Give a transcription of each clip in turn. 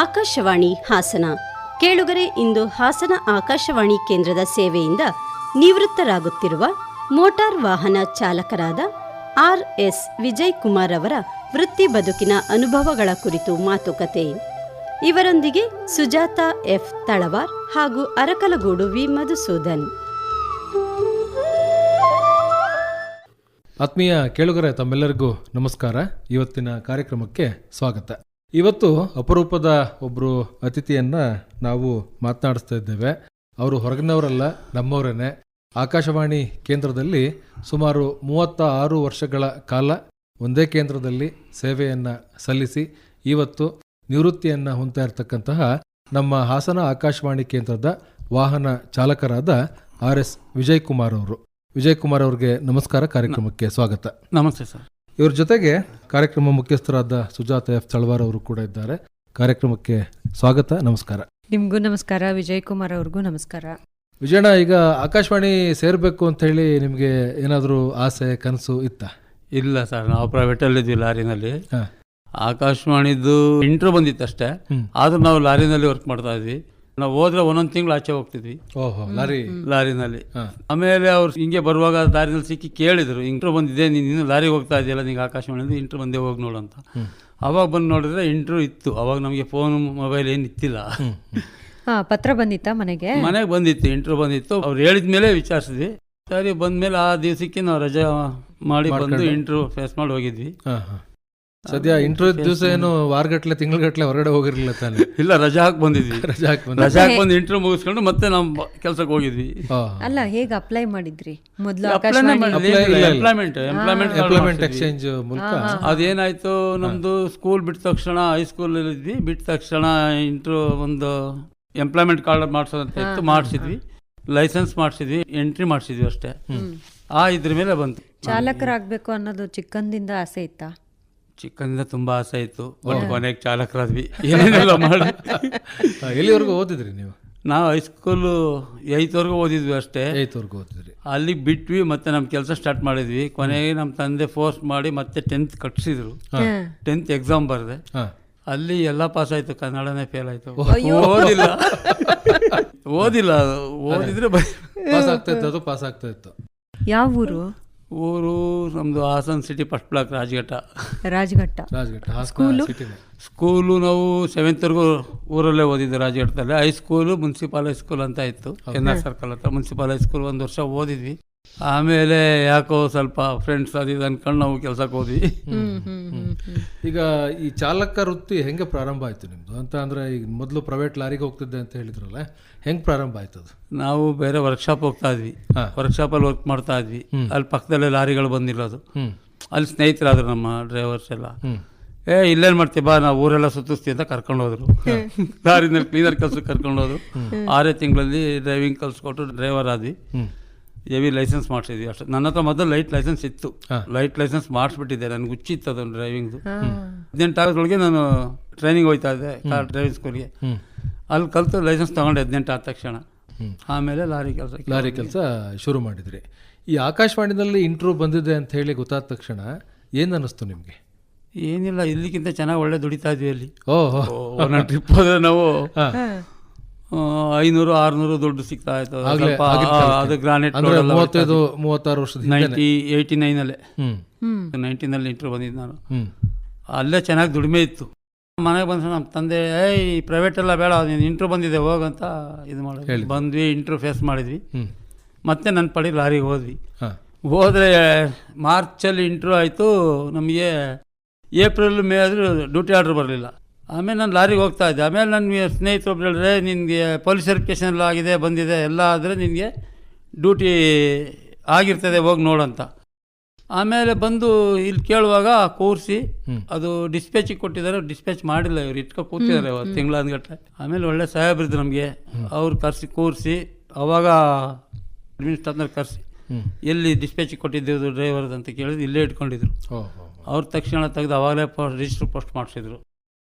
ಆಕಾಶವಾಣಿ ಹಾಸನ. ಕೇಳುಗರೆ, ಇಂದು ಹಾಸನ ಆಕಾಶವಾಣಿ ಕೇಂದ್ರದ ಸೇವೆಯಿಂದ ನಿವೃತ್ತರಾಗುತ್ತಿರುವ ಮೋಟಾರ್ ವಾಹನ ಚಾಲಕರಾದ ಆರ್.ಎಸ್. ವಿಜಯ್ ಕುಮಾರ್ ಅವರ ವೃತ್ತಿ ಬದುಕಿನ ಅನುಭವಗಳ ಕುರಿತು ಮಾತುಕತೆ. ಇವರೊಂದಿಗೆ ಸುಜಾತ ಎಫ್. ತಳವಾರ್ ಹಾಗೂ ಅರಕಲಗೂಡು ವಿ. ಮಧುಸೂದನ್. ಆತ್ಮೀಯ ಕೇಳುಗರೆ, ತಮ್ಮೆಲ್ಲರಿಗೂ ನಮಸ್ಕಾರ. ಇವತ್ತಿನ ಕಾರ್ಯಕ್ರಮಕ್ಕೆ ಸ್ವಾಗತ. ಇವತ್ತು ಅಪರೂಪದ ಒಬ್ಬರು ಅತಿಥಿಯನ್ನು ನಾವು ಮಾತನಾಡಿಸ್ತಾ ಇದ್ದೇವೆ. ಅವರು ಹೊರಗಿನವರಲ್ಲ, ನಮ್ಮವರೇನೆ. ಆಕಾಶವಾಣಿ ಕೇಂದ್ರದಲ್ಲಿ ಸುಮಾರು 36 ವರ್ಷಗಳ ಕಾಲ ಒಂದೇ ಕೇಂದ್ರದಲ್ಲಿ ಸೇವೆಯನ್ನು ಸಲ್ಲಿಸಿ ಇವತ್ತು ನಿವೃತ್ತಿಯನ್ನು ಹೊಂದ್ತಾ ಇರತಕ್ಕಂತಹ ನಮ್ಮ ಹಾಸನ ಆಕಾಶವಾಣಿ ಕೇಂದ್ರದ ವಾಹನ ಚಾಲಕರಾದ ಆರ್.ಎಸ್. ವಿಜಯ್ ಕುಮಾರ್ ಅವರು. ವಿಜಯ್ ಕುಮಾರ್ ಅವ್ರಿಗೆ ನಮಸ್ಕಾರ, ಕಾರ್ಯಕ್ರಮಕ್ಕೆ ಸ್ವಾಗತ. ನಮಸ್ತೆ ಸರ್. ಇವ್ರ ಜೊತೆಗೆ ಕಾರ್ಯಕ್ರಮ ಮುಖ್ಯಸ್ಥರಾದ ಸುಜಾತ ಎಫ್. ತಳವಾರ್ ಅವರು ಕೂಡ ಇದ್ದಾರೆ. ಕಾರ್ಯಕ್ರಮಕ್ಕೆ ಸ್ವಾಗತ, ನಮಸ್ಕಾರ. ನಿಮಗೂ ನಮಸ್ಕಾರ, ವಿಜಯ್ ಕುಮಾರ್ ಅವ್ರಿಗೂ ನಮಸ್ಕಾರ. ವಿಜಯಣ್ಣ, ಈಗ ಆಕಾಶವಾಣಿ ಸೇರ್ಬೇಕು ಅಂತ ಹೇಳಿ ನಿಮ್ಗೆ ಏನಾದರೂ ಆಸೆ, ಕನಸು ಇತ್ತ? ಇಲ್ಲ ಸರ್, ನಾವು ಪ್ರೈವೇಟಲ್ಲಿದ್ವಿ, ಲಾರಿನಲ್ಲಿ. ಆಕಾಶವಾಣಿದು ಇಂಟ್ರೋ ಬಂದಿತ್ತು ಅಷ್ಟೇ. ಆದ್ರೂ ನಾವು ಲಾರಿನಲ್ಲಿ ವರ್ಕ್ ಮಾಡ್ತಾ ಇದ್ವಿ. ನಾವು ಹೋದ್ರೆ ಒಂದೊಂದು ತಿಂಗಳು ಆಚೆ ಹೋಗ್ತಿದ್ವಿ. ಓಹೋ, ಲಾರಿನಲ್ಲಿ. ಆಮೇಲೆ ಅವ್ರು ಹಿಂಗೆ ಬರುವಾಗ ದಾರಿನಲ್ಲಿ ಸಿಕ್ಕಿ ಕೇಳಿದ್ರು, ಇಂಟ್ರೋ ಬಂದಿದೆ, ನೀನು ಲಾರಿಗೆ ಹೋಗ್ತಾ ಇದೆಯಲ್ಲ, ನಿಂಗೆ ಆಕಾಶವಾಣಿಯಲ್ಲಿ ಇಂಟ್ರೋ ಬಂದೇ ಹೋಗಿ ನೋಡು ಅಂತ. ಅವಾಗ ಬಂದು ನೋಡಿದ್ರೆ ಇಂಟ್ರೋ ಇತ್ತು. ಅವಾಗ ನಮಗೆ ಫೋನ್, ಮೊಬೈಲ್ ಏನು ಇತ್ತಿಲ್ಲ. ಪತ್ರ ಬಂದಿತ್ತಾ ಮನೆಗೆ ಬಂದಿತ್ತು, ಇಂಟ್ರೋ ಬಂದಿತ್ತು. ಅವ್ರು ಹೇಳಿದ ಮೇಲೆ ವಿಚಾರಿಸಿದ್ವಿ. ಸರಿ, ಬಂದ್ಮೇಲೆ ಆ ದಿವಸಕ್ಕೆ ನಾವು ರಜಾ ಮಾಡಿ ಬಂದು ಇಂಟ್ರೋ ಫೇಸ್ ಮಾಡಿ ಹೋಗಿದ್ವಿ. ಸದ್ಯ ಇಂಟ್ರೋ ದಿವಸ ಏನು ವಾರಗಟ್ಲೆ, ತಿಂಗಳಗಟ್ಲೆ ಹೊರಗಡೆ ಹೋಗಿರ್ಲಿಲ್ಲ ತಾನೆ? ಇಲ್ಲ, ರಜಾ ಹಾಕಿ ಬಂದಿದ್ವಿ. ರಜಾ ಹಾಕಿ ಬಂದು ಇಂಟ್ರೋ ಮುಗಿಸ್ಕೊಂಡು ಮತ್ತೆ ನಾವು ಕೆಲ್ಸಕ್ಕೆ ಹೋಗಿದ್ವಿ. ಅಲ್ಲ, ಹೇಗೆ ಅಪ್ಲೈ ಮಾಡಿದ್ರಿ ಮೊದಲು? ಎಂಪ್ಲಾಯ್ಮೆಂಟ್ ಎಕ್ಸ್ಚೇಂಜ್ ಮೂಲಕ. ಅದೇನಾಯ್ತು, ನಮ್ದು ಸ್ಕೂಲ್ ಬಿಟ್ಟ ತಕ್ಷಣ, ಹೈಸ್ಕೂಲ್ ಇದ್ವಿ, ಬಿಟ್ಟ ತಕ್ಷಣ ಇಂಟ್ರೋ ಒಂದು ಎಂಪ್ಲಾಯ್ಮೆಂಟ್ ಕಾರ್ಡ್ ಮಾಡಿಸೋದಂತ ಇತ್ತು, ಮಾಡಿಸಿದ್ವಿ. ಲೈಸೆನ್ಸ್ ಮಾಡಿಸಿದ್ವಿ, ಎಂಟ್ರಿ ಮಾಡಿಸಿದ್ವಿ ಅಷ್ಟೇ. ಇದ್ರ ಮೇಲೆ ಬಂತು. ಚಾಲಕರಾಗಬೇಕು ಅನ್ನೋದು ಚಿಕ್ಕಂದಿಂದ ಆಸೆ ಇತ್ತಾ? ಚಿಕ್ಕಂದಿಂದ ತುಂಬಾ ಆಸೆ ಇತ್ತು. ಕೊನೆಗೆ ಚಾಲಕರಾದ್ವಿ, ಏನೇನೆಲ್ಲ ಮಾಡಿ. ಎಲ್ಲಿವರೆಗೂ ಓದಿದ್ರಿ ನೀವು? ನಾವು ಹೈಸ್ಕೂಲು 8th ಓದಿದ್ವಿ ಅಷ್ಟೇ. 8th ಓದಿದ್ರಿ. ಅಲ್ಲಿಗೆ ಬಿಟ್ವಿ, ಮತ್ತೆ ನಮ್ಮ ಕೆಲಸ ಸ್ಟಾರ್ಟ್ ಮಾಡಿದ್ವಿ. ಕೊನೆಗೆ ನಮ್ಮ ತಂದೆ ಫೋರ್ಸ್ ಮಾಡಿ ಮತ್ತೆ 10th ಕಟ್ಸಿದ್ರು. 10th ಎಕ್ಸಾಮ್ ಬರೆದೆ. ಅಲ್ಲಿ ಎಲ್ಲ ಪಾಸ್ ಆಯ್ತು, ಕನ್ನಡನೇ ಫೇಲ್ ಆಯ್ತು. ಓದಿಲ್ಲ ಓದಿದ್ರೆ ಪಾಸ್ ಆಗ್ತಾ ಇತ್ತು. ಅದು ಪಾಸ್ ಆಗ್ತಾ ಇತ್ತು. ಯಾವ ಊರು? ಊರು ನಮ್ದು Hassan city, first block, Rajaghatta. School ನಾವು 7th ಊರಲ್ಲೇ ಓದಿದ್ದು, ರಾಜಘಟ್ಟದಲ್ಲಿ. ಹೈಸ್ಕೂಲು ಮುನ್ಸಿಪಾಲ್ ಹೈಸ್ಕೂಲ್ ಅಂತ ಇತ್ತು, NR ಸರ್ಕಲ್ ಹತ್ರ. ಮುನ್ಸಿಪಾಲ್ ಹೈಸ್ಕೂಲ್ 1 ವರ್ಷ ಓದಿದ್ವಿ. ಆಮೇಲೆ ಯಾಕೋ ಸ್ವಲ್ಪ ಫ್ರೆಂಡ್ಸ್ ಅದು ಅನ್ಕೊಂಡು ನಾವು ಕೆಲ್ಸಕ್ಕೆ ಹೋದ್ವಿ. ಈಗ ಈ ಚಾಲಕ ವೃತ್ತಿ ಹೆಂಗೆ ಪ್ರಾರಂಭ ಆಯ್ತು ನಿಮ್ದು ಅಂತ ಅಂದ್ರೆ, ಈಗ ಮೊದಲು ಪ್ರೈವೇಟ್ ಲಾರಿಗೆ ಹೋಗ್ತಿದ್ದೆ ಅಂತ ಹೇಳಿದ್ರಲ್ಲ, ಹೆಂಗ್ ಪ್ರಾರಂಭ ಆಯ್ತದು? ನಾವು ಬೇರೆ ವರ್ಕ್ಶಾಪ್ ಹೋಗ್ತಾ ಇದ್ವಿ, ವರ್ಕ್ಶಾಪಲ್ಲಿ ವರ್ಕ್ ಮಾಡ್ತಾ ಇದ್ವಿ. ಅಲ್ಲಿ ಪಕ್ಕದಲ್ಲೇ ಲಾರಿಗಳು ಬಂದಿರೋದು. ಅಲ್ಲಿ ಸ್ನೇಹಿತರಾದ್ರು ನಮ್ಮ ಡ್ರೈವರ್ಸ್ ಎಲ್ಲ. ಇಲ್ಲೇನು ಮಾಡ್ತೀವಿ ಬಾ, ನಾವು ಊರೆಲ್ಲ ಸುತ್ತಿಸ್ತೀವಿ ಅಂತ ಕರ್ಕೊಂಡು ಹೋದ್ರು. ಲಾರಿನಲ್ಲಿ ಕ್ಲೀನರ್ ಕೆಲ್ಸಕ್ಕೆ ಕರ್ಕೊಂಡು ಹೋದ್ರು. 6 ತಿಂಗಳಲ್ಲಿ ಡ್ರೈವಿಂಗ್ ಕಲ್ಸ್ಕೊಟ್ಟು ಡ್ರೈವರ್ ಆದ್ವಿ. ಹೆವಿ ಲೈಸೆನ್ಸ್ ಮಾಡಿಸಿದ್ವಿ ಅಷ್ಟೇ. ನನ್ನ ಹತ್ರ ಮೊದಲು ಲೈಟ್ ಲೈಸೆನ್ಸ್ ಇತ್ತು. ಲೈಟ್ ಲೈಸೆನ್ಸ್ ಮಾಡಿಸ್ಬಿಟ್ಟಿದ್ದೆ, ನನಗೆ ಹುಚ್ಚಿತ್ತು ಅದನ್ನು ಡ್ರೈವಿಂಗ್ದು. 18 ಆಗೋದ್ರೊಳಗೆ ನಾನು ಟ್ರೈನಿಂಗ್ ಹೋಗ್ತಾ ಇದ್ದೆ, ಕಾರ್ ಡ್ರೈವಿಂಗ್ ಸ್ಕೂಲ್ಗೆ. ಅಲ್ಲಿ ಕಲಿತು ಲೈಸೆನ್ಸ್ ತೊಗೊಂಡೆ 18 ಆದ ತಕ್ಷಣ. ಆಮೇಲೆ ಲಾರಿ ಕೆಲಸ ಶುರು ಮಾಡಿದ್ರಿ. ಈ ಆಕಾಶವಾಣಿನಲ್ಲಿ ಇಂಟ್ರೋ ಬಂದಿದೆ ಅಂತ ಹೇಳಿ ಗೊತ್ತಾದ ತಕ್ಷಣ ಏನು ಅನ್ನಿಸ್ತು ನಿಮಗೆ? ಏನಿಲ್ಲ, ಇಲ್ಲಿಗಿಂತ ಚೆನ್ನಾಗಿ ಒಳ್ಳೆ ದುಡಿತಾ ಇದ್ವಿ ಅಲ್ಲಿ. ಒಂದೊಂದು ಟ್ರಿಪ್ ಹೋದ್ರೆ ನಾವು 500-600 ದುಡ್ಡು ಸಿಗ್ತಾ ಇತ್ತು. ಅದು ಗ್ರಾನೈಟ್ 35-36 ವರ್ಷದ 89 19ನಲ್ಲಿ ಇಂಟ್ರೋ ಬಂದಿದ್ದು ನಾನು. ಅಲ್ಲೇ ಚೆನ್ನಾಗಿ ದುಡಿಮೆ ಇತ್ತು. ಮನೆಗೆ ಬಂದ ನಮ್ಮ ತಂದೆ, ಪ್ರೈವೇಟ್ ಎಲ್ಲ ಬೇಡ, ನೀನು ಇಂಟ್ರೋ ಬಂದಿದೆ ಹೋಗಂತ ಇದು ಮಾಡಿ ಬಂದ್ವಿ. ಇಂಟ್ರೋ ಫೇಸ್ ಮಾಡಿದ್ವಿ. ಮತ್ತೆ ನನ್ನ ಪಡಿ ಲಾರಿಗೆ ಹೋದ್ವಿ. ಹೋದರೆ ಮಾರ್ಚಲ್ಲಿ ಇಂಟ್ರೋ ಆಯಿತು. ನಮಗೆ ಏಪ್ರಿಲ್ ಮೇ ಆದರೂ ಡ್ಯೂಟಿ ಆರ್ಡ್ರ್ ಬರಲಿಲ್ಲ. ಆಮೇಲೆ ನಾನು ಲಾರಿಗೆ ಹೋಗ್ತಾ ಇದ್ದೆ. ಆಮೇಲೆ ನನ್ನ ಸ್ನೇಹಿತರು ಒಬ್ರು ಹೇಳಿದ್ರೆ, ನಿನಗೆ ಪೊಲೀಸ್ ವೆರಿಫಿಕೇಷನ್ ಎಲ್ಲ ಆಗಿದೆ, ಬಂದಿದೆ ಎಲ್ಲ ಆದರೆ ನಿನಗೆ ಡ್ಯೂಟಿ ಆಗಿರ್ತದೆ, ಹೋಗಿ ನೋಡಂತ. ಆಮೇಲೆ ಬಂದು ಇಲ್ಲಿ ಕೇಳುವಾಗ ಕೂರಿಸಿ ಅದು ಡಿಸ್ಪ್ಯಾಚಿಗೆ ಕೊಟ್ಟಿದ್ದಾರೆ. ಡಿಸ್ಪ್ಯಾಚ್ ಮಾಡಿಲ್ಲ, ಇವ್ರು ಇಟ್ಕೊ ಕೂತಿದ್ದಾರೆ ತಿಂಗಳಾನ್ಗಟ್ಟಲೆ. ಆಮೇಲೆ ಒಳ್ಳೆ ಸಾಹೇಬ್ರಿದ್ರು ನಮಗೆ. ಅವ್ರು ಕೂರಿಸಿ ಅವಾಗ ಅಡ್ಮಿನಿಸ್ಟ್ರೇಟರ್ನ ಕರೆಸಿ, ಎಲ್ಲಿ ಡಿಸ್ಪ್ಯಾಚಿಗೆ ಕೊಟ್ಟಿದ್ದೇವೆ ಡ್ರೈವರ್ದು ಅಂತ ಕೇಳಿದ್ರು. ಇಲ್ಲೇ ಇಟ್ಕೊಂಡಿದ್ರು. ಅವ್ರ ತಕ್ಷಣ ತೆಗೆದು ಅವಾಗಲೇ ರಿಜಿಸ್ಟರ್ ಪೋಸ್ಟ್ ಮಾಡಿಸಿದ್ರು.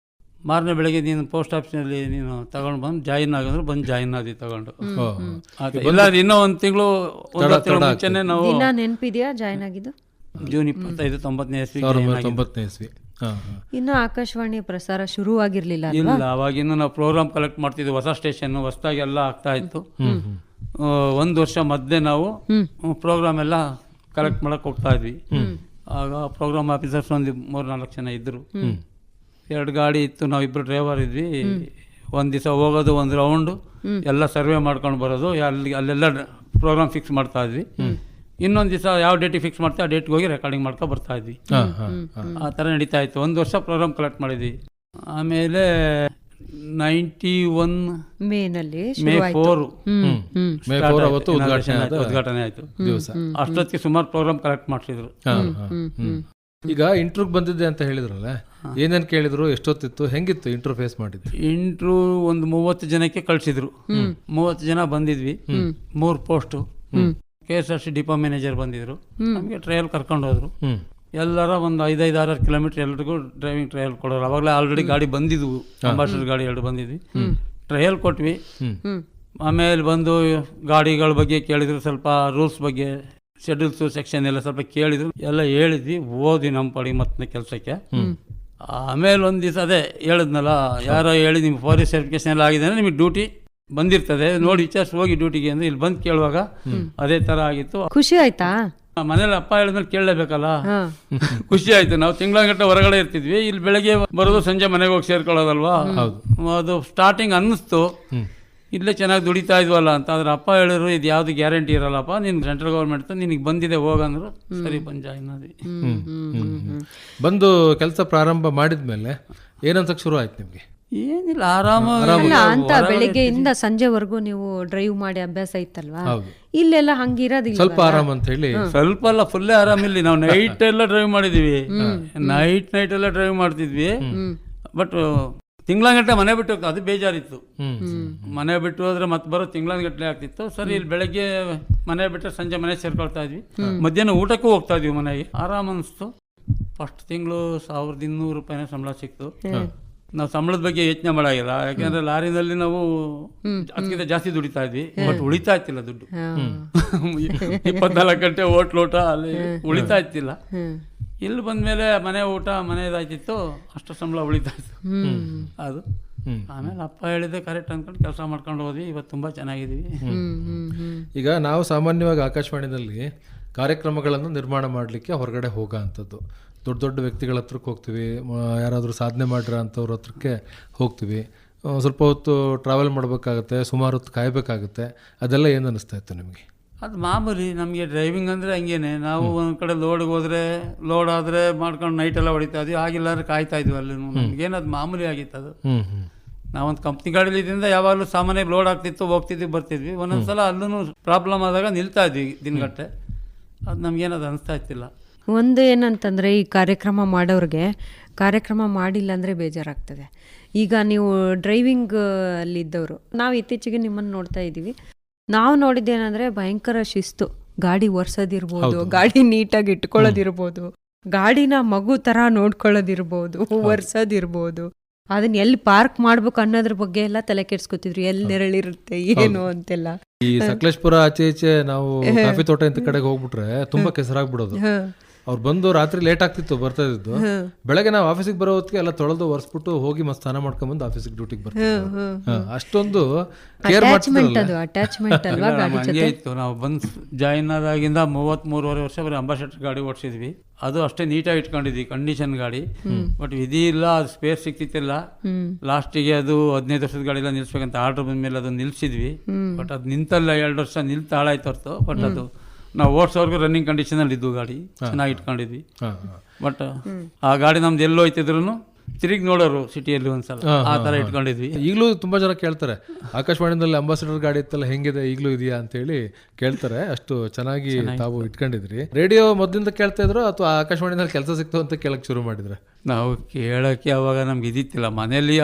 ಮಾರನೇ ಬೆಳಗ್ಗೆ ನೀನು ಪೋಸ್ಟ್ ಆಫೀಸ್ನಲ್ಲಿ ನೀನು ತಗೊಂಡು ಬಂದು ಜಾಯಿನ್ ಆಗಿದ್ರು. ಬಂದು ಜಾಯಿನ್ ಆದಿ ತಗೊಂಡು. ಇಲ್ಲ, ಇನ್ನೂ 1 ತಿಂಗಳು ಮುಂಚೆನೆ ನಾವು. ನೆನಪಿದೆಯಾ ಜಾಯಿನ್ ಆಗಿದ್ದು? ಜೂನ್ 25, 90ನೇ ಇಸ್ವಿ. ಇನ್ನು ಆಕಾಶವಾಣಿ ಪ್ರಸಾರ ಶುರುವಾಗಿರ್ಲಿಲ್ಲ ಅಲ್ವಾ? ಇಲ್ಲ, ಅವಾಗಿನ್ನು ನಾವು ಪ್ರೋಗ್ರಾಮ್ ಕಲೆಕ್ಟ್ ಮಾಡ್ತಿದ್ವಿ. ಹೊಸ ಸ್ಟೇಷನ್ ಹೊಸದಾಗಿ ಎಲ್ಲ ಆಗ್ತಾ ಇತ್ತು. 1 ವರ್ಷ ಮಧ್ಯೆ ನಾವು ಪ್ರೋಗ್ರಾಮ್ ಎಲ್ಲ ಕಲೆಕ್ಟ್ ಮಾಡಕ್ಕೆ ಹೋಗ್ತಾ ಇದ್ವಿ. ಆಗ ಪ್ರೋಗ್ರಾಮ್ ಆಫೀಸರ್ಸ್ ಒಂದು 3-4 ಜನ ಇದ್ದರು. 2 ಗಾಡಿ ಇತ್ತು, ನಾವಿಬ್ಬರು ಡ್ರೈವರ್ ಇದ್ವಿ. ಒಂದು ದಿವಸ ಹೋಗೋದು, ಒಂದು ರೌಂಡು ಎಲ್ಲ ಸರ್ವೆ ಮಾಡ್ಕೊಂಡು ಬರೋದು, ಅಲ್ಲೆಲ್ಲ ಪ್ರೋಗ್ರಾಮ್ ಫಿಕ್ಸ್ ಮಾಡ್ತಾ ಇದ್ವಿ. ಇನ್ನೊಂದು ದಿವಸ ಯಾವ ಡೇಟಿಗೆ ಫಿಕ್ಸ್ ಮಾಡ್ತೀವಿ ಆ ಡೇಟ್ಗೆ ಹೋಗಿ ರೆಕಾರ್ಡಿಂಗ್ ಮಾಡ್ಕೊಂಡು ಬರ್ತಾ ಇದ್ವಿ. ಆ ಥರ ನಡೀತಾ ಇತ್ತು. 1 ವರ್ಷ ಪ್ರೋಗ್ರಾಮ್ ಕಲೆಕ್ಟ್ ಮಾಡಿದ್ವಿ. ಆಮೇಲೆ 91 ಮೇ 4 ಉದ್ಘಾಟನೆ ಆಯಿತು. ಅಷ್ಟೊತ್ತಿಗೆ ಸುಮಾರು ಪ್ರೋಗ್ರಾಮ್ ಕಲೆಕ್ಟ್ ಮಾಡಿಸಿದ್ರು. ಈಗ ಇಂಟ್ರ್ಯೂಗೆ ಬಂದಿದ್ದೆ ಅಂತ ಹೇಳಿದ್ರಲ್ಲ, ಏನೇನು ಕೇಳಿದ್ರು, ಎಷ್ಟೊತ್ತಿತ್ತು, ಹೆಂಗಿತ್ತು ಇಂಟ್ರ್ಯೂ ಫೇಸ್ ಮಾಡಿದ್ವಿ? ಇಂಟ್ರ್ಯೂ ಒಂದು 30 ಜನಕ್ಕೆ ಕಳಿಸಿದ್ರು. 30 ಜನ ಬಂದಿದ್ವಿ. 3 ಪೋಸ್ಟು. KSRTC ಡಿಪೋ ಮ್ಯಾನೇಜರ್ ಬಂದಿದ್ರು. ನಮಗೆ ಟ್ರಯಲ್ ಕರ್ಕೊಂಡು ಹೋದ್ರು. ಎಲ್ಲರ ಒಂದು 5-6 ಕಿಲೋಮೀಟರ್ ಎಲ್ರಿಗೂ ಡ್ರೈವಿಂಗ್ ಟ್ರಯಲ್ ಕೊಡೋರು. ಅವಾಗಲೇ ಆಲ್ರೆಡಿ ಗಾಡಿ ಬಂದಿದ್ವು, ಅಂಬಾಸಿಡರ್ ಗಾಡಿ 2 ಬಂದಿದ್ವಿ. ಟ್ರಯಲ್ ಕೊಟ್ವಿ. ಆಮೇಲೆ ಬಂದು ಗಾಡಿಗಳ ಬಗ್ಗೆ ಕೇಳಿದ್ರು, ಸ್ವಲ್ಪ ರೂಲ್ಸ್ ಬಗ್ಗೆ, ಶೆಡ್ಯೂಲ್ಸು, ಸೆಕ್ಷನ್ ಎಲ್ಲ ಸ್ವಲ್ಪ ಕೇಳಿದ್ರು. ಎಲ್ಲ ಹೇಳಿದ್ವಿ, ಓದಿ ನಮ್ಮ ಪಡಿ ಮತ್ತೆ ಕೆಲಸಕ್ಕೆ. ಆಮೇಲೆ ಒಂದು ದಿವಸ ಅದೇ ಹೇಳಿದ್ನಲ್ಲ, ಯಾರೋ ಹೇಳಿ ನಿಮ್ಗೆ ಫಾರೆಸ್ಟ್ ಸರ್ಟಿಫಿಕೇಶನ್ ಎಲ್ಲ ಆಗಿದೆ ಅಂದರೆ ನಿಮಗೆ ಡ್ಯೂಟಿ ಬಂದಿರ್ತದೆ, ನೋಡಿ ವಿಚಾರಿಸಿ ಹೋಗಿ ಡ್ಯೂಟಿಗೆ ಅಂದರೆ ಇಲ್ಲಿ ಬಂದು ಕೇಳುವಾಗ ಅದೇ ಥರ ಆಗಿತ್ತು. ಖುಷಿ ಆಯ್ತಾ? ಮನೇಲಿ ಅಪ್ಪ ಹೇಳಿದ್ಮೇಲೆ ಕೇಳಲೇಬೇಕಲ್ಲ, ಖುಷಿ ಆಯ್ತು. ನಾವು ತಿಂಗಳಗಟ್ಟಲೆ ಹೊರಗಡೆ ಇರ್ತಿದ್ವಿ, ಇಲ್ಲಿ ಬೆಳಗ್ಗೆ ಬರೋದು, ಸಂಜೆ ಮನೆಗೆ ಹೋಗಿ ಸೇರ್ಕೊಳ್ಳೋದಲ್ವಾ. ಅದು ಸ್ಟಾರ್ಟಿಂಗ್ ಅನ್ನಿಸ್ತು ಇಲ್ಲೇ ಚೆನ್ನಾಗಿ ದುಡಿತಾ ಇದ್ವಲ್ಲ ಅಂತ. ಆದ್ರೆ ಅಪ್ಪ ಹೇಳಿದ್ರು, ಇದು ಯಾವುದು ಗ್ಯಾರಂಟಿ ಇರಲ್ಲಪ್ಪ, ನೀನು ಸೆಂಟ್ರಲ್ ಗೌರ್ಮೆಂಟ್ ನಿನಗೆ ಬಂದಿದೆ ಹೋಗಂದ್ರು. ಸರಿ ಬಂದು ಜಾಯಿನ್ ಆದ್ವಿ. ಬಂದು ಕೆಲಸ ಪ್ರಾರಂಭ ಮಾಡಿದ್ಮೇಲೆ ಏನಂತ ಶುರು ಆಯ್ತು ನಿಮಗೆ? ಏನಿಲ್ಲ, ಆರಾಮಾಗಿ ಅಂತ ಬೆಳಿಗ್ಗೆಯಿಂದ ಸಂಜೆವರೆಗೂ ನೀವು ಡ್ರೈವ್ ಮಾಡಿ ಅಭ್ಯಾಸ ಇತ್ತಲ್ವಾ? ಇಲ್ಲೆಲ್ಲ ಹಂಗಿರೋದಿಲ್ಲ, ಸ್ವಲ್ಪ ಆರಾಮ್ ಅಂತ ಹೇಳಿ. ಸ್ವಲ್ಪ ಅಲ್ಲ, ಫುಲ್ಲೇ ಆರಾಮಿಲ್ಲ. ನಾವು ನೈಟ್ ಎಲ್ಲ ಡ್ರೈವ್ ಮಾಡಿದೀವಿ, ನೈಟ್ ಎಲ್ಲ ಡ್ರೈವ್ ಮಾಡ್ತಿದ್ವಿ. ಬಟ್ ತಿಂಗಳಗಟ್ಟಲೆ ಮನೆ ಬಿಟ್ಟು ಹೋಗ್ತಾ, ಅದು ಬೇಜಾರಿತ್ತು. ಮನೆ ಬಿಟ್ಟು ಹೋದ್ರೆ ಮತ್ತೆ ಬರೋ ತಿಂಗಳಗಟ್ಟಲೆ ಆಗ್ತಿತ್ತು. ಸರಿ, ಇಲ್ಲಿ ಬೆಳಗ್ಗೆ ಮನೆ ಬಿಟ್ಟರೆ ಸಂಜೆ ಮನೆ ಸೇರ್ಕೊಳ್ತಾ ಇದ್ವಿ. ಮಧ್ಯಾಹ್ನ ಊಟಕ್ಕೂ ಹೋಗ್ತಾ ಇದ್ವಿ ಮನೆಗೆ. ಆರಾಮ್ ಅನಿಸ್ತು. ಫಸ್ಟ್ ತಿಂಗಳು 1200 ರೂಪಾಯಿನ ಸಂಬಳ ಸಿಕ್ತು. ನಾವು ಸಂಬಳದ ಬಗ್ಗೆ ಯೋಚನೆ ಮಾಡಾಗಿಲ್ಲ, ಯಾಕೆಂದ್ರೆ ಲಾರಿನಲ್ಲಿ ನಾವು ಅದಕ್ಕಿಂತ ಜಾಸ್ತಿ ದುಡಿತಾ ಇದ್ವಿ. ಬಟ್ ಉಳಿತಾ ಇತ್ತಿಲ್ಲ ದುಡ್ಡು. 24 ಗಂಟೆ ಓಟ್ಲೋಟ ಅಲ್ಲಿ ಉಳಿತಾ ಇತ್ತಿಲ್ಲ. ಇಲ್ಲಿ ಬಂದ್ಮೇಲೆ ಮನೆ ಊಟ ಮನೆಯದಾಯ್ತಿತ್ತು, ಅಷ್ಟು ಸಂಬಳ ಉಳಿತಾ ಇತ್ತು ಅದು. ಆಮೇಲೆ ಅಪ್ಪ ಹೇಳಿದೆ ಕರೆಕ್ಟ್ ಅಂದ್ಕೊಂಡು ಕೆಲಸ ಮಾಡ್ಕೊಂಡು ಹೋದ್ವಿ. ಇವತ್ತು ತುಂಬ ಚೆನ್ನಾಗಿದ್ದೀವಿ. ಈಗ ನಾವು ಸಾಮಾನ್ಯವಾಗಿ ಆಕಾಶವಾಣಿನಲ್ಲಿ ಕಾರ್ಯಕ್ರಮಗಳನ್ನು ನಿರ್ಮಾಣ ಮಾಡಲಿಕ್ಕೆ ಹೊರಗಡೆ ಹೋಗೋ ಅಂಥದ್ದು, ದೊಡ್ಡ ದೊಡ್ಡ ವ್ಯಕ್ತಿಗಳ ಹತ್ರಕ್ಕೆ ಹೋಗ್ತೀವಿ, ಯಾರಾದರೂ ಸಾಧನೆ ಮಾಡಿರೋ ಅಂಥವ್ರ ಹತ್ರಕ್ಕೆ ಹೋಗ್ತೀವಿ. ಸ್ವಲ್ಪ ಹೊತ್ತು ಟ್ರಾವೆಲ್ ಮಾಡಬೇಕಾಗತ್ತೆ, ಸುಮಾರು ಹೊತ್ತು ಕಾಯಬೇಕಾಗುತ್ತೆ. ಅದೆಲ್ಲ ಏನು ಅನ್ನಿಸ್ತಾ ಇತ್ತು ನಿಮಗೆ? ಅದು ಮಾಮೂಲಿ. ನಮಗೆ ಡ್ರೈವಿಂಗ್ ಅಂದರೆ ಹಂಗೇನೆ. ನಾವು ಒಂದು ಕಡೆ ಲೋಡ್ಗೆ ಹೋದರೆ, ಲೋಡ್ ಆದರೆ ಮಾಡ್ಕೊಂಡು ನೈಟೆಲ್ಲ ಹೊಡಿತಾ ಇದ್ವಿ. ಆಗಿಲ್ಲ ಅಂದರೆ ಕಾಯ್ತಾ ಇದ್ವಿ ಅಲ್ಲಿ. ನಮಗೇನು ಅದು ಮಾಮೂಲಿ ಆಗಿತ್ತು ಅದು. ನಾವೊಂದು ಕಂಪ್ನಿ ಗಾಡಿಲಿದ್ದಿಂದ ಯಾವಾಗಲೂ ಸಾಮಾನ್ಯವಾಗಿ ಲೋಡ್ ಆಗ್ತಿತ್ತು, ಹೋಗ್ತಿದ್ವಿ ಬರ್ತಿದ್ವಿ. ಒಂದೊಂದ್ಸಲ ಅಲ್ಲೂ ಪ್ರಾಬ್ಲಮ್ ಆದಾಗ ನಿಲ್ತಾ ಇದ್ವಿ ದಿನಗಟ್ಟೆ. ಅದು ನಮಗೇನದು ಅನಿಸ್ತಾ ಇತ್ತಿಲ್ಲ. ಒಂದು ಏನಂತಂದರೆ, ಈ ಕಾರ್ಯಕ್ರಮ ಮಾಡೋರಿಗೆ ಕಾರ್ಯಕ್ರಮ ಮಾಡಿಲ್ಲ ಅಂದರೆ ಬೇಜಾರಾಗ್ತದೆ. ಈಗ ನೀವು ಡ್ರೈವಿಂಗ್ ಅಲ್ಲಿದ್ದವರು, ನಾವು ಇತ್ತೀಚೆಗೆ ನಿಮ್ಮನ್ನು ನೋಡ್ತಾ ಇದ್ದೀವಿ. ನಾವು ನೋಡಿದ್ದೇನೆಂದರೆ ಭಯಂಕರ ಶಿಸ್ತು. ಗಾಡಿ ಒರೆಸೋದಿರ್ಬೋದು, ಗಾಡಿ ನೀಟಾಗಿ ಇಟ್ಕೊಳ್ಳೋದಿರ್ಬೋದು, ಗಾಡಿನ ಮಗು ಥರ ನೋಡ್ಕೊಳ್ಳೋದಿರ್ಬೋದು, ಒರೆಸೋದಿರ್ಬೋದು, ಅದನ್ನ ಎಲ್ಲಿ ಪಾರ್ಕ್ ಮಾಡ್ಬೇಕು ಅನ್ನೋದ್ರ ಬಗ್ಗೆ ಎಲ್ಲ ತಲೆ ಕೆಡ್ಸ್ಕೊತಿದ್ರು. ಎಲ್ಲಿ ನೆರಳಿರುತ್ತೆ ಏನು ಅಂತೆಲ್ಲ. ಈ ಸಕಲೇಶ್ಪುರ ಆಚೆ ಈಚೆ ನಾವು ಕಾಫಿ ತೋಟ ಇಂಥ ಕಡೆಗೆ ಹೋಗ್ಬಿಟ್ರೆ ತುಂಬಾ ಕೆಸರಾಗ್ಬಿಡೋದು. ಅವ್ರು ಬಂದು ರಾತ್ರಿ ಲೇಟ್ ಆಗ್ತಿತ್ತು ಬರ್ತಾ ಇದ್ದು. ಬೆಳಗ್ಗೆ ನಾವು ಆಫೀಸಿಗೆ ಬರೋ ಹೊತ್ತಿಗೆ ಎಲ್ಲ ತೊಳೆದು ಒರೆಸ್ಬಿಟ್ಟು ಹೋಗಿ ಮತ್ತೆ ಸ್ನಾನ ಮಾಡ್ಕೊಂಡ್ಬಂದು ಆಫೀಸಿಗೆ ಡ್ಯೂಟಿಗೆ ಬರ್ತೀವಿ. ಅಷ್ಟೊಂದು ಕೇರ್ ಹಂಗೆ ಇತ್ತು. ನಾವು ಬಂದು ಜಾಯಿನ್ ಆದಾಗಿಂದ 33 ವರ್ಷ ಬರೀ ಅಂಬಾಸಿಡರ್ ಗಾಡಿ ಓಡಿಸಿದ್ವಿ. ಅದು ಅಷ್ಟೇ ನೀಟಾಗಿ ಇಟ್ಕೊಂಡಿದ್ವಿ, ಕಂಡೀಷನ್ ಗಾಡಿ. ಬಟ್ ವಿಧಿ ಇಲ್ಲ, ಅದು ಸ್ಪೇಸ್ ಸಿಕ್ತಿತ್ತಿಲ್ಲ. ಲಾಸ್ಟಿಗೆ ಅದು 15 ವರ್ಷದ ಗಾಡಿ ಎಲ್ಲ ನಿಲ್ಸ್ಬೇಕಂತ ಆರ್ಡರ್ ಬಂದ್ಮೇಲೆ ಅದು ನಿಲ್ಸಿದ್ವಿ. ಬಟ್ ಅದು ನಿಂತಲ್ಲ, 2 ವರ್ಷ ನಿಲ್ತು ಹಾಳಾಯ್ತು ಹೊರತು. ಬಟ್ ಅದು ನಾವು ಓಡಿಸೋರ್ಗು ರನ್ನಿಂಗ್ ಕಂಡೀಷನಲ್ಲಿ ಇದ್ದು ಗಾಡಿ ಚೆನ್ನಾಗಿ ಇಟ್ಕೊಂಡಿದ್ವಿ. ಬಟ್ ಆ ಗಾಡಿ ನಮ್ದು ಎಲ್ಲೋ ಹೋಯ್ತಿದ್ರು ತಿರುಗಿ ನೋಡೋರು ಸಿಟಿಯಲ್ಲಿ ಒಂದ್ಸಲ, ಆ ಥರ ಇಟ್ಕೊಂಡಿದ್ವಿ. ಈಗಲೂ ತುಂಬಾ ಜನ ಕೇಳ್ತಾರೆ, ಆಕಾಶವಾಣಿನಲ್ಲಿ ಅಂಬಾಸಿಡರ್ ಗಾಡಿ ಇತ್ತಲ್ಲ ಹೆಂಗಿದೆ, ಈಗಲೂ ಇದೆಯಾ ಅಂತೇಳಿ ಕೇಳ್ತಾರೆ. ಅಷ್ಟು ಚೆನ್ನಾಗಿ ತಾವು ಇಟ್ಕೊಂಡಿದ್ರಿ. ರೇಡಿಯೋ ಮೊದಲಿಂದ ಕೇಳ್ತಾ ಇದ್ರು ಅಥವಾ ಆಕಾಶವಾಣಿನಲ್ಲಿ ಕೆಲಸ ಸಿಕ್ತು ಅಂತ ಕೇಳಕ್ ಶುರು ಮಾಡಿದ್ರೆ? ನಾವು ಕೇಳೋಕ್ಕೆ ಅವಾಗ ನಮ್ಗೆ ಇದಿತ್ತಿಲ್ಲ. ಮನೆಯಲ್ಲಿ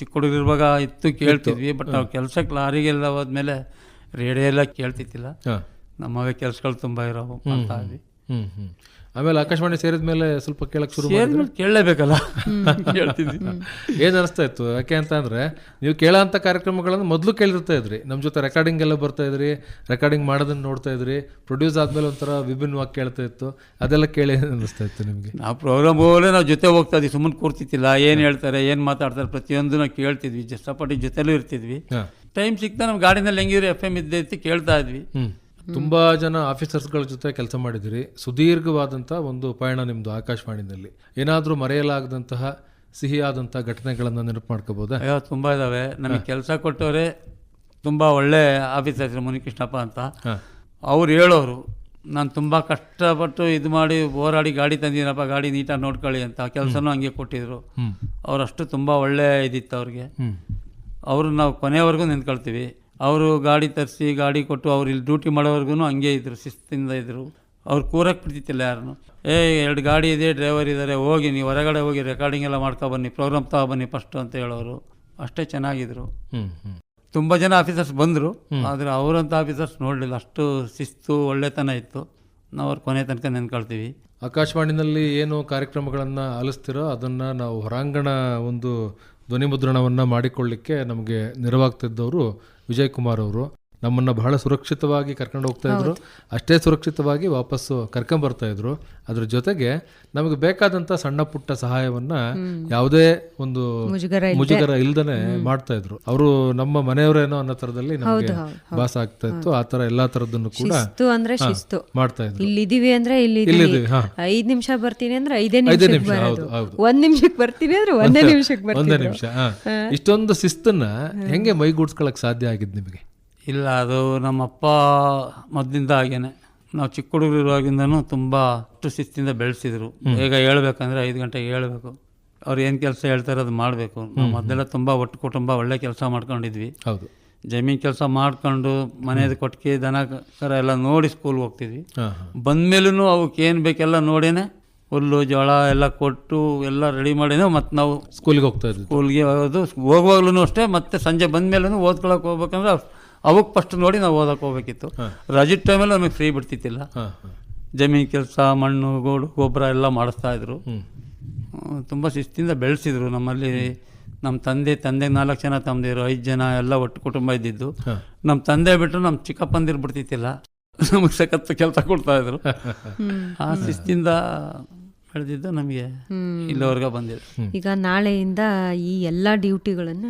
ಚಿಕ್ಕ ಹುಡುಗರಿರುವಾಗ ಇತ್ತು, ಕೇಳ್ತಿದ್ವಿ. ಬಟ್ ನಾವು ಕೆಲಸಕ್ಕೆ ಲಾರಿಗೆಲ್ಲ ಹೋದ್ಮೇಲೆ ರೇಡಿಯೋ ಎಲ್ಲ ಕೇಳ್ತಿತ್ತಿಲ್ಲ. ನಮಗೆ ಕೆಲಸಗಳು ತುಂಬ ಇರೋವು ಮಾಡ್ತಾ ಇದ್ವಿ. ಆಮೇಲೆ ಆಕಾಶವಾಣಿ ಸೇರಿದ ಮೇಲೆ ಸ್ವಲ್ಪ ಕೇಳಕ್ ಶುರು ಸೇರಿದ್ಮೇಲೆ ಕೇಳಲೇಬೇಕಲ್ಲ ಹೇಳ್ತಿದ್ವಿ. ಏನ್ ಅನಿಸ್ತಾ ಇತ್ತು? ಯಾಕೆ ಅಂತ ಅಂದ್ರೆ ನೀವು ಕೇಳೋಂಥ ಕಾರ್ಯಕ್ರಮಗಳನ್ನು ಮೊದಲು ಕೇಳಿರ್ತಾ ಇದ್ರಿ, ನಮ್ಮ ಜೊತೆ ರೆಕಾರ್ಡಿಂಗ್ ಎಲ್ಲ ಬರ್ತಾ ಇದ್ರಿ, ರೆಕಾರ್ಡಿಂಗ್ ಮಾಡೋದನ್ನ ನೋಡ್ತಾ ಇದ್ರಿ, ಪ್ರೊಡ್ಯೂಸ್ ಆದ್ಮೇಲೆ ಒಂಥರ ವಿಭಿನ್ನವಾಗಿ ಕೇಳ್ತಾ ಇತ್ತು, ಅದೆಲ್ಲ ಕೇಳಿ ಏನ್ ಅನಿಸ್ತಾ ಇತ್ತು ನಿಮ್ಗೆ? ನಾವು ಪ್ರೋಗ್ರಾಮ್ ಹೋಗಲೇ ನಾವು ಜೊತೆ ಹೋಗ್ತಾ ಇದ್ವಿ, ಸುಮ್ಮನೆ ಕೂರ್ತಿತ್ತಿಲ್ಲ. ಏನು ಹೇಳ್ತಾರೆ, ಏನು ಮಾತಾಡ್ತಾರೆ, ಪ್ರತಿಯೊಂದು ನಾವು ಕೇಳ್ತಿದ್ವಿ, ಸಪಾಟಿ ಜೊತೆಲೂ ಇರ್ತಿದ್ವಿ. ಟೈಮ್ ಸಿಗ್ತಾ ನಮ್ಮ ಗಾಡಿನಲ್ಲಿ ಹೆಂಗಿದ್ರೆ FM ಇದ್ದೇ ಇತ್ತು, ಕೇಳ್ತಾ ಇದ್ವಿ. ತುಂಬಾ ಜನ ಆಫೀಸರ್ಸ್ಗಳ ಜೊತೆ ಕೆಲಸ ಮಾಡಿದಿರಿ, ಸುದೀರ್ಘವಾದಂಥ ಒಂದು ಪಯಣ ನಿಮ್ದು ಆಕಾಶವಾಣಿನಲ್ಲಿ. ಏನಾದರೂ ಮರೆಯಲಾಗದಂತಹ ಸಿಹಿಯಾದಂಥ ಘಟನೆಗಳನ್ನು ನೆನಪು ಮಾಡ್ಕೋಬೋದಾ? ಅಯ್ಯೋ ತುಂಬ ಇದ್ದಾವೆ. ನಮಗೆ ಕೆಲಸ ಕೊಟ್ಟವರೇ ತುಂಬ ಒಳ್ಳೆ ಆಫೀಸರ್ ಮುನಿಕೃಷ್ಣಪ್ಪ ಅಂತ. ಅವ್ರು ಹೇಳೋರು, ನಾನು ತುಂಬ ಕಷ್ಟಪಟ್ಟು ಇದು ಮಾಡಿ ಹೋರಾಡಿ ಗಾಡಿ ತಂದಿನಪ್ಪ, ಗಾಡಿ ನೀಟಾಗಿ ನೋಡ್ಕೊಳ್ಳಿ ಅಂತ. ಕೆಲಸನೂ ಹಂಗೆ ಕೊಟ್ಟಿದ್ರು. ಅವರಷ್ಟು ತುಂಬ ಒಳ್ಳೆ ಇದಿತ್ತು ಅವ್ರಿಗೆ. ಅವರು ನಾವು ಕೊನೆವರೆಗೂ ನಿಂತ್ಕೊಳ್ತೀವಿ. ಅವರು ಗಾಡಿ ತರಿಸಿ ಗಾಡಿ ಕೊಟ್ಟು ಅವ್ರು ಇಲ್ಲಿ ಡ್ಯೂಟಿ ಮಾಡೋವರೆಗೂ ಹಂಗೆ ಇದ್ದರು, ಶಿಸ್ತಿಂದ ಇದ್ದರು. ಅವ್ರು ಕೂರಕ್ಕೆ ಬಿಡ್ತಿತ್ತಿಲ್ಲ ಯಾರನ್ನು. 2 ಗಾಡಿ ಇದೆ, ಡ್ರೈವರ್ ಇದ್ದಾರೆ, ಹೋಗಿ ನೀವು ಹೊರಗಡೆ ಹೋಗಿ ರೆಕಾರ್ಡಿಂಗ್ ಎಲ್ಲ ಮಾಡ್ಕೊಬನ್ನಿ, ಪ್ರೋಗ್ರಾಮ್ ತಗೊಬನ್ನಿ ಫಸ್ಟು ಅಂತ ಹೇಳೋರು. ಅಷ್ಟೇ ಚೆನ್ನಾಗಿದ್ರು. ತುಂಬ ಜನ ಆಫೀಸರ್ಸ್ ಬಂದರು, ಆದರೆ ಅವರಂಥ ಆಫೀಸರ್ಸ್ ನೋಡಲಿಲ್ಲ. ಅಷ್ಟು ಶಿಸ್ತು ಒಳ್ಳೆತನ ಇತ್ತು. ನಾವು ಅವ್ರ ಕೊನೆ ತನಕ ನೆನ್ಕೊಳ್ತೀವಿ. ಆಕಾಶವಾಣಿನಲ್ಲಿ ಏನು ಕಾರ್ಯಕ್ರಮಗಳನ್ನು ಆಲಿಸ್ತಿರೋ ಅದನ್ನು ನಾವು ಹೊರಾಂಗಣ ಒಂದು ಧ್ವನಿ ಮುದ್ರಣವನ್ನು ಮಾಡಿಕೊಳ್ಳಿಕ್ಕೆ ನಮಗೆ ನೆರವಾಗ್ತಿದ್ದವರು ವಿಜಯ್ ಕುಮಾರ್ ಅವರು. ನಮ್ಮನ್ನು ಬಹಳ ಸುರಕ್ಷಿತವಾಗಿ ಕರ್ಕೊಂಡು ಹೋಗ್ತಾ ಇದ್ರು, ಅಷ್ಟೇ ಸುರಕ್ಷಿತವಾಗಿ ವಾಪಸ್ಸು ಕರ್ಕೊಂಬರ್ತಾ ಇದ್ರು. ಅದ್ರ ಜೊತೆಗೆ ನಮಗೆ ಬೇಕಾದಂಥ ಸಣ್ಣ ಪುಟ್ಟ ಸಹಾಯವನ್ನ ಯಾವುದೇ ಒಂದು ಮುಜುಗರ ಇಲ್ದನೆ ಮಾಡ್ತಾ ಇದ್ರು. ಅವರು ನಮ್ಮ ಮನೆಯವರೇನೋ ಅನ್ನೋ ತರದಲ್ಲಿ ನಮಗೆ ಭಾಸ ಆಗ್ತಾ ಇತ್ತು. ಆ ತರ ಎಲ್ಲಾ ತರದನ್ನು ಕೂಡ ಮಾಡ್ತಾ ಇದ್ರು. ಇಲ್ಲಿದೀವಿ ಅಂದ್ರೆ ಇಲ್ಲಿ 5 ನಿಮಿಷ ಬರ್ತೀನಿ ಅಂದ್ರೆ 5 ನಿಮಿಷ, 1 ನಿಮಿಷಕ್ಕೆ ಬರ್ತೀನಿ ಅಂದ್ರೆ 1 ನಿಮಿಷ. ಇಷ್ಟೊಂದು ಶಿಸ್ತನ್ನ ಹೆಂಗೆ ಮೈಗೂಡ್ಸ್ಕೊಳಕ್ ಸಾಧ್ಯ ಆಗಿದ್ ನಿಮಗೆ? ಇಲ್ಲ, ಅದು ನಮ್ಮಪ್ಪ ಮೊದಲಿಂದ ಹಾಗೇನೆ. ನಾವು ಚಿಕ್ಕ ಹುಡುಗರಿರುವಾಗಿಂದನೂ ತುಂಬ ಅಷ್ಟು ಶಿಸ್ತಿಂದ ಬೆಳೆಸಿದ್ರು. ಈಗ ಹೇಳ್ಬೇಕಂದ್ರೆ 5 ಗಂಟೆಗೆ ಹೇಳ್ಬೇಕು, ಅವ್ರು ಏನು ಕೆಲಸ ಹೇಳ್ತಾರೆ ಅದು ಮಾಡಬೇಕು. ನಾವು ಮೊದಲೆಲ್ಲ ತುಂಬ ಒಟ್ಟು ಕುಟುಂಬ ಒಳ್ಳೆ ಕೆಲಸ ಮಾಡ್ಕೊಂಡಿದ್ವಿ. ಹೌದು, ಜಮೀನು ಕೆಲಸ ಮಾಡ್ಕೊಂಡು ಮನೆಯದು ಕೊಟ್ಟಿಗೆ ದನ ಕರ ಎಲ್ಲ ನೋಡಿ ಸ್ಕೂಲ್ಗೆ ಹೋಗ್ತಿದ್ವಿ. ಬಂದಮೇಲೂ ಅವಕ್ಕೆ ಏನು ಬೇಕೆಲ್ಲ ನೋಡೇನೆ ಹುಲ್ಲು ಜೋಳ ಎಲ್ಲ ಕೊಟ್ಟು ಎಲ್ಲ ರೆಡಿ ಮಾಡಿನೇ ಮತ್ತು ನಾವು ಸ್ಕೂಲ್ಗೆ ಹೋಗ್ತಾ ಇದ್ವಿ. ಸ್ಕೂಲ್ಗೆ ಹೋಗೋದು, ಹೋಗುವಾಗ್ಲೂ ಅಷ್ಟೇ. ಮತ್ತು ಸಂಜೆ ಬಂದಮೇಲೂ ಓದ್ಕೊಳಕ್ಕೆ ಹೋಗ್ಬೇಕಂದ್ರೆ ಅವಕ್ಕೆ ಫಸ್ಟ್ ನೋಡಿ ನಾವು ಓದಕ್ಕೆ ಹೋಗ್ಬೇಕಿತ್ತು. ರಜೆ ಟೈಮಲ್ಲಿ ನಮಗೆ ಫ್ರೀ ಬಿಡ್ತಿತ್ತಿಲ್ಲ. ಜಮೀನು ಕೆಲಸ, ಮಣ್ಣು ಗೋಡು ಗೊಬ್ಬರ ಎಲ್ಲ ಮಾಡಿಸ್ತಾ ಇದ್ರು. ತುಂಬ ಶಿಸ್ತಿಂದ ಬೆಳೆಸಿದ್ರು. ನಮ್ಮಲ್ಲಿ ನಮ್ಮ ತಂದೆಗೆ 4 ಜನ ತಮ್ಮದಿರು, 5 ಜನ ಎಲ್ಲ ಒಟ್ಟು ಕುಟುಂಬ ಇದ್ದಿದ್ದು. ನಮ್ಮ ತಂದೆ ಬಿಟ್ಟರು ನಮ್ಮ ಚಿಕ್ಕಪ್ಪಂದಿರು ಬಿಡ್ತಿತ್ತಿಲ್ಲ, ನಮಗೆ ಸಖತ್ತು ಕೆಲಸ ಕೊಡ್ತಾಯಿದ್ರು. ಆ ಶಿಸ್ತಿಂದ ಬೆಳೆದಿದ್ದು ನಮಗೆ ಇಲ್ಲಿವರೆಗೆ ಬಂದಿದೆ. ಈಗ ನಾಳೆಯಿಂದ ಈ ಎಲ್ಲ ಡ್ಯೂಟಿಗಳನ್ನ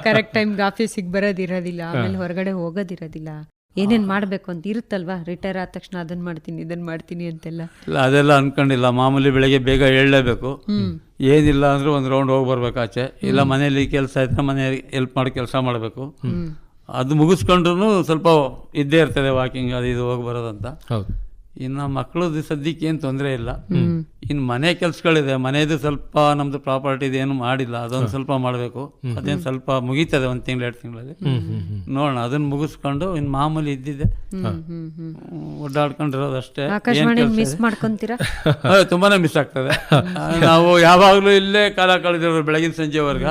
ಕರೆಕ್ಟ್ ಟೈಮ್ಗೆ ಆಫೀಸಿಗೆ ಬರೋದಿರೋದಿಲ್ಲ, ಆಮೇಲೆ ಹೊರಗಡೆ ಹೋಗೋದಿರೋದಿಲ್ಲ. ಏನೇನ್ ಮಾಡ್ಬೇಕು ಅಂತ ಇರುತ್ತಲ್ವಾ, ರಿಟೈರ್ ಆದ ತಕ್ಷಣ ಅದನ್ನ ಮಾಡ್ತೀನಿ ಇದನ್ನ ಮಾಡ್ತೀನಿ ಅಂತೆಲ್ಲ. ಇಲ್ಲ, ಅದೆಲ್ಲ ಅನ್ಕೊಂಡಿಲ್ಲ. ಮಾಮೂಲಿ ಬೆಳಗ್ಗೆ ಬೇಗ ಹೇಳಲೇಬೇಕು. ಏನಿಲ್ಲ ಅಂದ್ರೆ ಒಂದು ರೌಂಡ್ ಹೋಗಿ ಬರ್ಬೇಕು ಆಚೆ. ಇಲ್ಲ ಮನೇಲಿ ಕೆಲಸ ಇದ್ರೆ ಮನೆಯಲ್ಲಿ ಹೆಲ್ಪ್ ಮಾಡಿ ಕೆಲಸ ಮಾಡಬೇಕು. ಅದು ಮುಗಿಸ್ಕೊಂಡ್ರು ಸ್ವಲ್ಪ ಇದ್ದೇ ಇರ್ತದೆ ವಾಕಿಂಗ್ ಅದು ಇದು ಹೋಗಿ ಬರೋದಂತ. ಇನ್ನು ಮಕ್ಕಳದ್ದು ಸದ್ಯಕ್ಕೆ ಏನು ತೊಂದರೆ ಇಲ್ಲ. ಇನ್ನು ಮನೆ ಕೆಲಸಗಳಿದೆ, ಮನೆಯದು ಸ್ವಲ್ಪ ನಮ್ದು ಪ್ರಾಪರ್ಟಿದು ಏನು ಮಾಡಿಲ್ಲ, ಅದೊಂದು ಸ್ವಲ್ಪ ಮಾಡಬೇಕು. ಅದೇನು ಸ್ವಲ್ಪ ಮುಗೀತದೆ 1 ತಿಂಗಳು 2 ತಿಂಗಳಲ್ಲಿ. ನೋಡೋಣ, ಅದನ್ನ ಮುಗಿಸ್ಕೊಂಡು ಇನ್ನು ಮಾಮೂಲಿ ಇದ್ದಿದೆ ಓಡಾಡ್ಕೊಂಡಿರೋದು ಅಷ್ಟೇ. ಮಿಸ್ ಮಾಡ್ಕೊಂತೀರಾ? ತುಂಬಾನೇ ಮಿಸ್ ಆಗ್ತದೆ. ನಾವು ಯಾವಾಗ್ಲೂ ಇಲ್ಲೇ ಕಾಲ ಕಳೆದಿರೋರು ಬೆಳಗಿನ ಸಂಜೆವರೆಗ.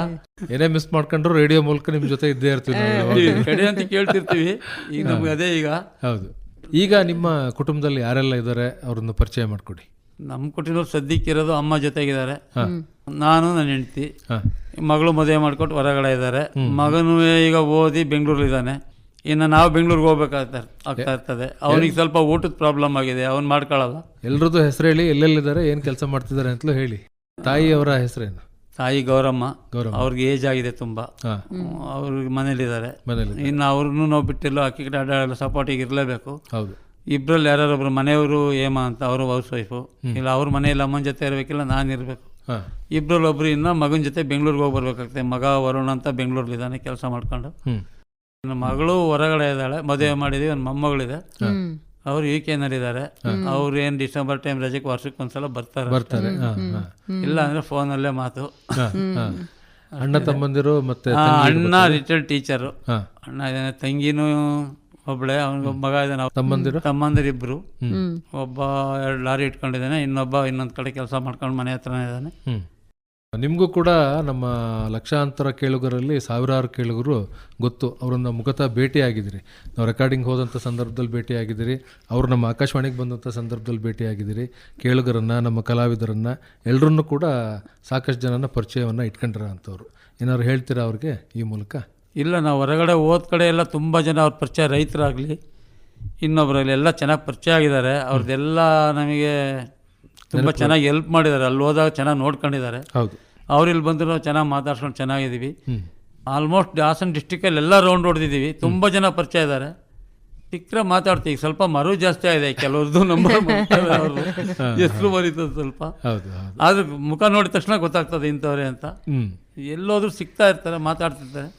ಏನೇ ಮಿಸ್ ಮಾಡ್ಕೊಂಡ್ರು ರೇಡಿಯೋ ಮೂಲಕ ನಿಮ್ ಜೊತೆ ಇದ್ದೇ ಇರ್ತೀವಿ, ಕಡೆ ಅಂತ ಕೇಳ್ತಿರ್ತೀವಿ. ಈಗ ನಮ್ಗೆ ಅದೇ ಈಗ. ಹೌದು. ಈಗ ನಿಮ್ಮ ಕುಟುಂಬದಲ್ಲಿ ಯಾರೆಲ್ಲ ಇದ್ದಾರೆ ಅವ್ರನ್ನ ಪರಿಚಯ ಮಾಡ್ಕೊಡಿ. ನಮ್ಮ ಕುಟುಂಬ ಸದ್ಯಕ್ಕಿರೋದು ಅಮ್ಮ ಜೊತೆಗಿದ್ದಾರೆ, ನಾನು ನನ್ನ ಹೆಂಡತಿ, ಮಗಳು ಮದುವೆ ಮಾಡ್ಕೊಟ್ಟು ಹೊರಗಡೆ ಇದ್ದಾರೆ. ಮಗನೂ ಈಗ ಓದಿ ಬೆಂಗಳೂರಲ್ಲಿದ್ದಾನೆ. ಇನ್ನು ನಾವು ಬೆಂಗಳೂರಿಗೆ ಹೋಗ್ಬೇಕಾಗ್ತಾ ಇರ್ತದೆ. ಅವನಿಗೆ ಸ್ವಲ್ಪ ಊಟದ ಪ್ರಾಬ್ಲಮ್ ಆಗಿದೆ, ಅವ್ನು ಮಾಡ್ಕೊಳ್ಳಲ್ಲ. ಎಲ್ರದ್ದು ಹೆಸರು ಹೇಳಿ, ಎಲ್ಲೆಲ್ಲಿದ್ದಾರೆ, ಏನು ಕೆಲಸ ಮಾಡ್ತಿದ್ದಾರೆ ಅಂತಲೂ ಹೇಳಿ. ತಾಯಿಯವರ ಹೆಸರೇನು? ತಾಯಿ ಗೌರಮ್ಮ. ಅವ್ರಿಗೆ ಏಜ್ ಆಗಿದೆ ತುಂಬ, ಅವ್ರಿಗೆ ಮನೇಲಿದ್ದಾರೆ. ಇನ್ನು ಅವ್ರನ್ನೂ ನಾವು ಬಿಟ್ಟಿಲ್ಲ, ಅಕ್ಕಿ ಕಡೆ ಅಡ್ಡಾಡಲ್ಲ, ಸಪೋರ್ಟಿಗೆ ಇರಲೇಬೇಕು. ಹೌದು. ಇಬ್ಬರಲ್ಲಿ ಯಾರೊಬ್ರು ಮನೆಯವರು ಹೇಮಾ ಅಂತ, ಅವರು ಹೌಸ್ ವೈಫು. ಇಲ್ಲ ಅವ್ರ ಮನೆಯಲ್ಲಿ ಅಮ್ಮನ ಜೊತೆ ಇರಬೇಕಿಲ್ಲ, ನಾನು ಇರಬೇಕು. ಇಬ್ಬರಲ್ಲಿ ಒಬ್ರು ಇನ್ನು ಮಗನ ಜೊತೆ ಬೆಂಗಳೂರಿಗೆ ಹೋಗಿ ಬರ್ಬೇಕಾಗ್ತದೆ. ಮಗ ವರುಣ್ ಅಂತ ಬೆಂಗಳೂರಲ್ಲಿದ್ದಾನೆ ಕೆಲಸ ಮಾಡ್ಕೊಂಡು. ನನ್ನ ಮಗಳು ಹೊರಗಡೆ ಇದ್ದಾಳೆ, ಮದುವೆ ಮಾಡಿದೀವಿ. ಒಂದು ಮೊಮ್ಮಗಳಿದೆ, ಅವ್ರು UK-ನಲ್ಲಿದ್ದಾರೆ. ಅವ್ರು ಏನು ಡಿಸೆಂಬರ್ ಟೈಮ್ ರಜೆಗೆ ವರ್ಷಕ್ಕೆ ಒಂದ್ಸಲ ಬರ್ತಾರೆ. ಇಲ್ಲ ಅಂದ್ರೆ ಫೋನಲ್ಲೇ ಮಾತು. ಅಣ್ಣ ತಮ್ಮಂದಿರು ಮತ್ತೆ ಅಣ್ಣ ರಿಟೈರ್ಡ್ ಟೀಚರು. ಅಣ್ಣ ಇದ್ದಾನೆ, ತಂಗಿನೂ ಒಬ್ಳೆ, ಅವನಿಗೆ ಮಗ ಇದ್ದಾನೆ. ತಮ್ಮಂದಿರಿಬ್ರು. ಒಬ್ಬ 2 ಲಾರಿ ಇಟ್ಕೊಂಡಿದ್ದಾನೆ, ಇನ್ನೊಬ್ಬ ಇನ್ನೊಂದ್ ಕಡೆ ಕೆಲಸ ಮಾಡ್ಕೊಂಡು ಮನೆ ಹತ್ರನೇ ಇದ್ದಾನೆ. ನಿಮಗೂ ಕೂಡ ನಮ್ಮ ಲಕ್ಷಾಂತರ ಕೇಳುಗರಲ್ಲಿ ಸಾವಿರಾರು ಕೇಳುಗರು ಗೊತ್ತು. ಅವರನ್ನು ಮುಖತಃ ಭೇಟಿಯಾಗಿದ್ದೀರಿ. ನಾವು ರೆಕಾರ್ಡಿಂಗ್ ಹೋದಂಥ ಸಂದರ್ಭದಲ್ಲಿ ಭೇಟಿಯಾಗಿದ್ದೀರಿ, ಅವರು ನಮ್ಮ ಆಕಾಶವಾಣಿಗೆ ಬಂದಂಥ ಸಂದರ್ಭದಲ್ಲಿ ಭೇಟಿಯಾಗಿದ್ದೀರಿ. ಕೇಳುಗರನ್ನು, ನಮ್ಮ ಕಲಾವಿದರನ್ನು ಎಲ್ಲರನ್ನೂ ಕೂಡ ಸಾಕಷ್ಟು ಜನನ ಪರಿಚಯವನ್ನು ಇಟ್ಕೊಂಡಿರೋ ಅಂಥವ್ರು. ಏನಾದ್ರು ಹೇಳ್ತೀರಾ ಅವ್ರಿಗೆ ಈ ಮೂಲಕ? ಇಲ್ಲ, ನಾವು ಹೊರಗಡೆ ಹೋದ ಕಡೆ ಎಲ್ಲ ತುಂಬ ಜನ ಅವ್ರ ಪರಿಚಯ, ರೈತರಾಗಲಿ ಇನ್ನೊಬ್ಬರಾಗಲಿ ಎಲ್ಲ ಚೆನ್ನಾಗಿ ಪರಿಚಯ ಆಗಿದ್ದಾರೆ. ಅವ್ರದ್ದೆಲ್ಲ ನಮಗೆ ತುಂಬ ಚೆನ್ನಾಗಿ ಹೆಲ್ಪ್ ಮಾಡಿದ್ದಾರೆ. ಅಲ್ಲಿ ಹೋದಾಗ ಚೆನ್ನಾಗಿ ನೋಡ್ಕೊಂಡಿದ್ದಾರೆ. ಹೌದು, ಅವ್ರಿಲ್ಲಿ ಬಂದರೂ ಚೆನ್ನಾಗಿ ಮಾತಾಡ್ಸ್ಕೊಂಡು ಚೆನ್ನಾಗಿದ್ದೀವಿ. ಆಲ್ಮೋಸ್ಟ್ ಹಾಸನ ಡಿಸ್ಟಿಕಲ್ಲಿ ಎಲ್ಲ ರೌಂಡ್ ಹೊಡೆದಿದ್ದೀವಿ. ತುಂಬ ಜನ ಪರಿಚಯ ಇದ್ದಾರೆ. ಸಿಕ್ಕರೆ ಮಾತಾಡ್ತೀವಿ. ಸ್ವಲ್ಪ ಮರು ಜಾಸ್ತಿ ಆಗಿದೆ ಕೆಲವ್ರದ್ದು, ನಂಬರ್ ಹೆಸರು ಬರೀತದೆ ಸ್ವಲ್ಪ. ಆದ್ರೆ ಮುಖ ನೋಡಿದ ತಕ್ಷಣ ಗೊತ್ತಾಗ್ತದೆ ಇಂಥವ್ರೆ ಅಂತ. ಎಲ್ಲೋದ್ರೂ ಸಿಗ್ತಾ ಇರ್ತಾರೆ, ಮಾತಾಡ್ತಿರ್ತಾರೆ.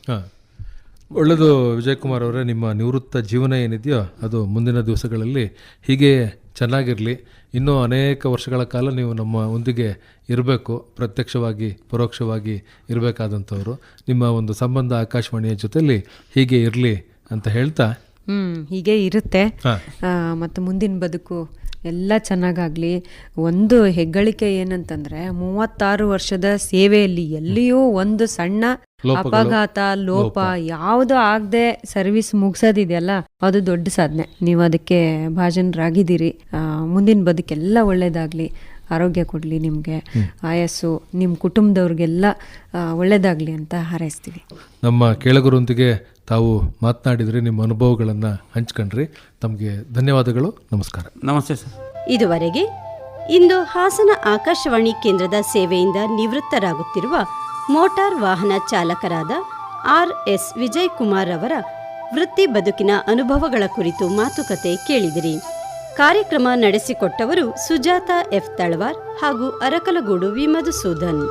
ಒಳ್ಳೆಯದು ವಿಜಯಕುಮಾರ್ ಅವರೇ. ನಿಮ್ಮ ನಿವೃತ್ತ ಜೀವನ ಏನಿದೆಯೋ ಅದು ಮುಂದಿನ ದಿವಸಗಳಲ್ಲಿ ಹೀಗೆ ಚೆನ್ನಾಗಿರಲಿ. ಇನ್ನೂ ಅನೇಕ ವರ್ಷಗಳ ಕಾಲ ನೀವು ನಮ್ಮ ಒಂದಿಗೆ ಇರಬೇಕು, ಪ್ರತ್ಯಕ್ಷವಾಗಿ ಪರೋಕ್ಷವಾಗಿ ಇರಬೇಕಾದಂಥವ್ರು. ನಿಮ್ಮ ಒಂದು ಸಂಬಂಧ ಆಕಾಶವಾಣಿಯ ಜೊತೆಲಿ ಹೀಗೆ ಇರಲಿ ಅಂತ ಹೇಳ್ತಾ, ಹೀಗೆ ಇರುತ್ತೆ. ಮತ್ತು ಮುಂದಿನ ಬದುಕು ಎಲ್ಲ ಚೆನ್ನಾಗಾಗಲಿ. ಒಂದು ಹೆಗ್ಗಳಿಕೆ ಏನಂತಂದರೆ 36 ವರ್ಷದ ಸೇವೆಯಲ್ಲಿ ಎಲ್ಲಿಯೂ ಒಂದು ಸಣ್ಣ ಅಪಘಾತ, ಲೋಪ ಯಾವುದು ಆಗದೆ ಸರ್ವಿಸ್ ಮುಗಿಸೋದಿದೆಯಲ್ಲ, ಅದು ದೊಡ್ಡ ಸಾಧನೆ. ನೀವು ಅದಕ್ಕೆ ಭಾಜನರಾಗಿದ್ದೀರಿ. ಮುಂದಿನ ಬದುಕೆಲ್ಲ ಒಳ್ಳೇದಾಗಲಿ, ಆರೋಗ್ಯ ಕೊಡಲಿ, ನಿಮಗೆ ಆಯಸ್ಸು, ನಿಮ್ಮ ಕುಟುಂಬದವ್ರಿಗೆಲ್ಲ ಒಳ್ಳೇದಾಗಲಿ ಅಂತ ಹಾರೈಸ್ತೀವಿ. ನಮ್ಮ ಕೇಳುಗರೊಂದಿಗೆ ತಾವು ಮಾತನಾಡಿದ್ರಿ, ನಿಮ್ಮ ಅನುಭವಗಳನ್ನು ಹಂಚ್ಕೊಂಡ್ರಿ. ತಮಗೆ ಧನ್ಯವಾದಗಳು. ನಮಸ್ಕಾರ. ನಮಸ್ತೆ ಸರ್. ಇದುವರೆಗೆ ಇಂದು ಹಾಸನ ಆಕಾಶವಾಣಿ ಕೇಂದ್ರದ ಸೇವೆಯಿಂದ ನಿವೃತ್ತರಾಗುತ್ತಿರುವ ಮೋಟಾರ್ ವಾಹನ ಚಾಲಕರಾದ RS ವಿಜಯಕುಮಾರ್ ಅವರ ವೃತ್ತಿ ಬದುಕಿನ ಅನುಭವಗಳ ಕುರಿತು ಮಾತುಕತೆ ಕೇಳಿದಿರಿ. ಕಾರ್ಯಕ್ರಮ ನಡೆಸಿಕೊಟ್ಟವರು ಸುಜಾತ F. ತಳವಾರ್ ಹಾಗೂ ಅರಕಲಗೂಡು ವಿ. ಮಧುಸೂದನ್.